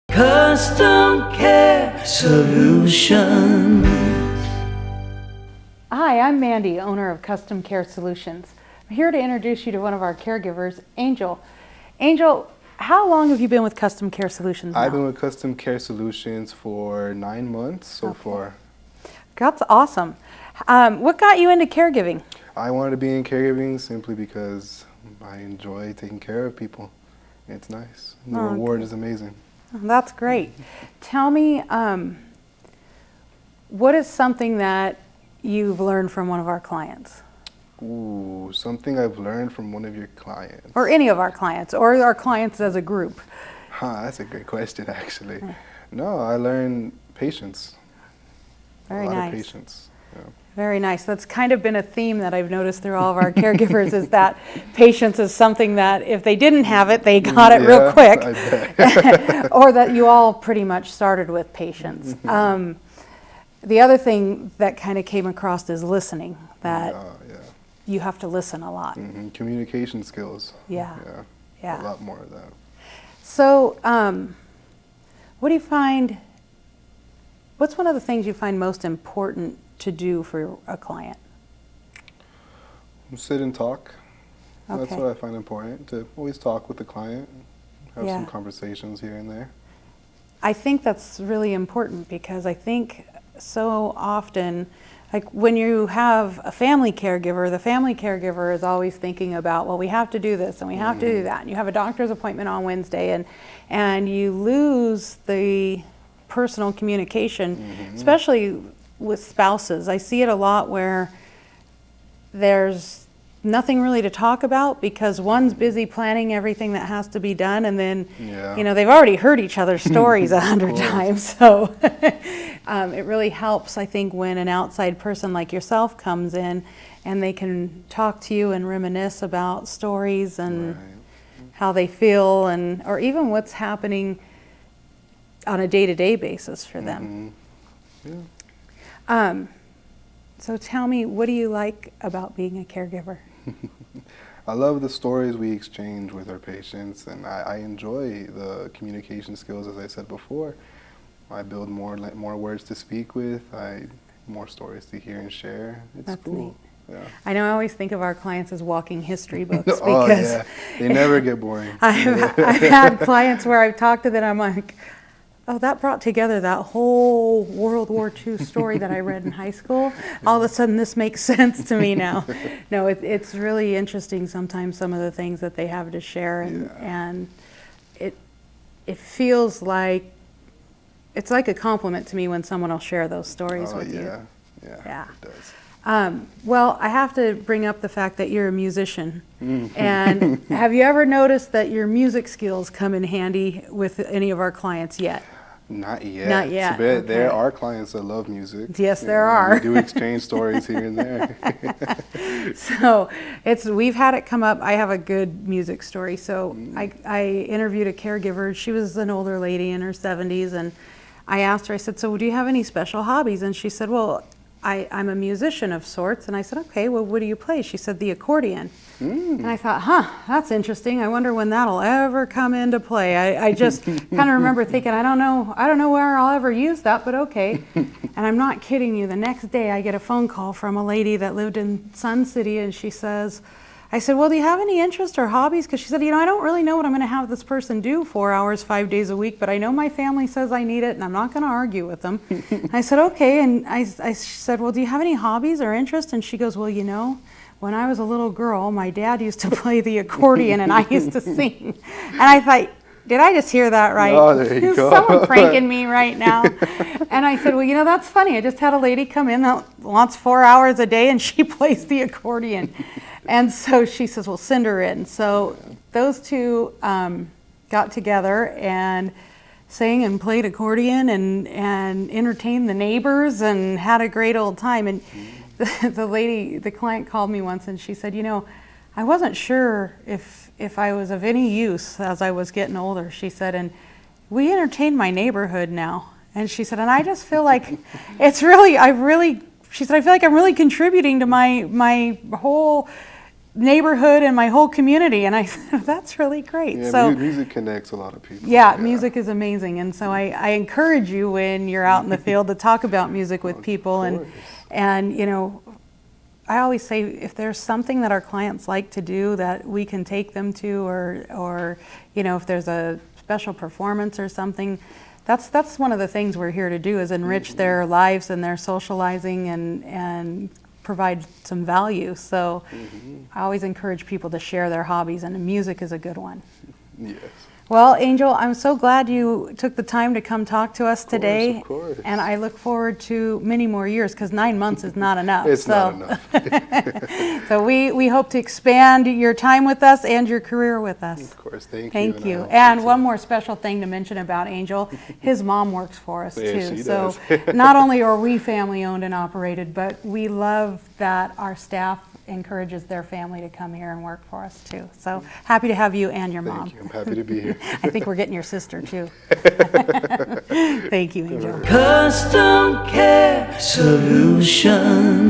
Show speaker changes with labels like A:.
A: Custom Care Solutions.
B: Hi, I'm Mandy, owner of Custom Care Solutions. I'm here to introduce you to one of our caregivers, Angel. Angel, how long have you been with Custom Care Solutions now?
C: I've been with Custom Care Solutions for 9 months so far.
B: That's awesome. What got you into caregiving?
C: I wanted to be in caregiving simply because I enjoy taking care of people. It's nice. The reward is amazing.
B: That's great. Tell me, what is something that you've learned from one of our clients?
C: Ooh, something I've learned from one of your clients.
B: Or any of our clients, or our clients as a group.
C: That's a great question, actually. No, I learned patience.
B: Very
C: a lot
B: nice.
C: Of patience. Yeah.
B: Very nice. That's kind of been a theme that I've noticed through all of our caregivers is that patience is something that if they didn't have it, they got it real quick.
C: I bet.
B: Or that you all pretty much started with patience. The other thing that kind of came across is listening, that you have to listen a lot.
C: Communication skills.
B: Yeah.
C: A lot more of that.
B: So what do you find, what's one of the things you find most important to do for a client?
C: Sit and talk.
B: Okay.
C: That's what I find important, to always talk with the client, have
B: Yeah.
C: some conversations here and there.
B: I think that's really important because I think so often, like when you have a family caregiver, the family caregiver is always thinking about, well, we have to do this and we have to do that. And you have a doctor's appointment on Wednesday and you lose the personal communication, especially with spouses. I see it a lot where there's nothing really to talk about because one's busy planning everything that has to be done, and then you know, they've already heard each other's stories 100 times. So it really helps, I think, when an outside person like yourself comes in and they can talk to you and reminisce about stories and how they feel, and or even what's happening on a day-to-day basis for them. So tell me, what do you like about being a caregiver?
C: I love the stories we exchange with our patients, and I enjoy the communication skills, as I said before. I build more words to speak with, more stories to hear and share. It's cool. Neat. Yeah.
B: I know I always think of our clients as walking history books because
C: they never get boring.
B: I've had clients where I've talked to them, I'm like, oh, that brought together that whole World War II story that I read in high school. All of a sudden, this makes sense to me now. No, it's really interesting sometimes, some of the things that they have to share, and it feels like, it's like a compliment to me when someone will share those stories with you.
C: Yeah, it does.
B: Well, I have to bring up the fact that you're a musician. And have you ever noticed that your music skills come in handy with any of our clients yet?
C: Not yet.
B: Not yet.
C: Okay. There are clients that love music.
B: Yes, there are.
C: We do exchange stories here and there.
B: So we've had it come up. I have a good music story. So I interviewed a caregiver. She was an older lady in her 70s, and I asked her, I said, so do you have any special hobbies? And she said, well, I'm a musician of sorts. And I said, okay, well, what do you play? She said, the accordion. And I thought, that's interesting. I wonder when that'll ever come into play. I just kind of remember thinking, I don't know where I'll ever use that, but okay. And I'm not kidding you. The next day I get a phone call from a lady that lived in Sun City, and she says, I said, well, do you have any interest or hobbies? Because she said, you know, I don't really know what I'm going to have this person do 4 hours, 5 days a week, but I know my family says I need it, and I'm not going to argue with them. I said, okay. And I said, well, do you have any hobbies or interest? And she goes, well, you know, when I was a little girl, my dad used to play the accordion, and I used to sing. And I thought, did I just hear that right?
C: Oh, there you go.
B: Is someone pranking me right now? And I said, well, you know, that's funny. I just had a lady come in that wants 4 hours a day, and she plays the accordion. And so she says, well, send her in. So those two got together and sang and played accordion and entertained the neighbors and had a great old time. And the client called me once, and she said, you know, I wasn't sure if I was of any use as I was getting older. She said, and we entertain my neighborhood now. And she said, and I just feel like it's really, she said, I feel like I'm really contributing to my whole neighborhood and my whole community. And I said, that's really great.
C: Yeah,
B: So
C: music connects a lot of people.
B: yeah, music is amazing. And so I encourage you when you're out in the field to talk about music with people. And you know, I always say if there's something that our clients like to do that we can take them to, or you know, if there's a special performance or something, that's one of the things we're here to do, is enrich their lives and their socializing and provide some value. So I always encourage people to share their hobbies, and music is a good one.
C: Yes.
B: Well, Angel, I'm so glad you took the time to come talk to us today.
C: Of course.
B: And I look forward to many more years, because 9 months is not enough.
C: It's not enough.
B: So we hope to expand your time with us and your career with us.
C: Of course, thank you.
B: Thank you. And one more special thing to mention about Angel, his mom works for us
C: Yeah,
B: too.
C: she
B: So
C: does.
B: not only are we family owned and operated, but we love that our staff encourages their family to come here and work for us too. So happy to have you and your mom.
C: Thank you. I'm happy to be here.
B: I think we're getting your sister too. Thank you, Angel.
A: Custom Care Solutions.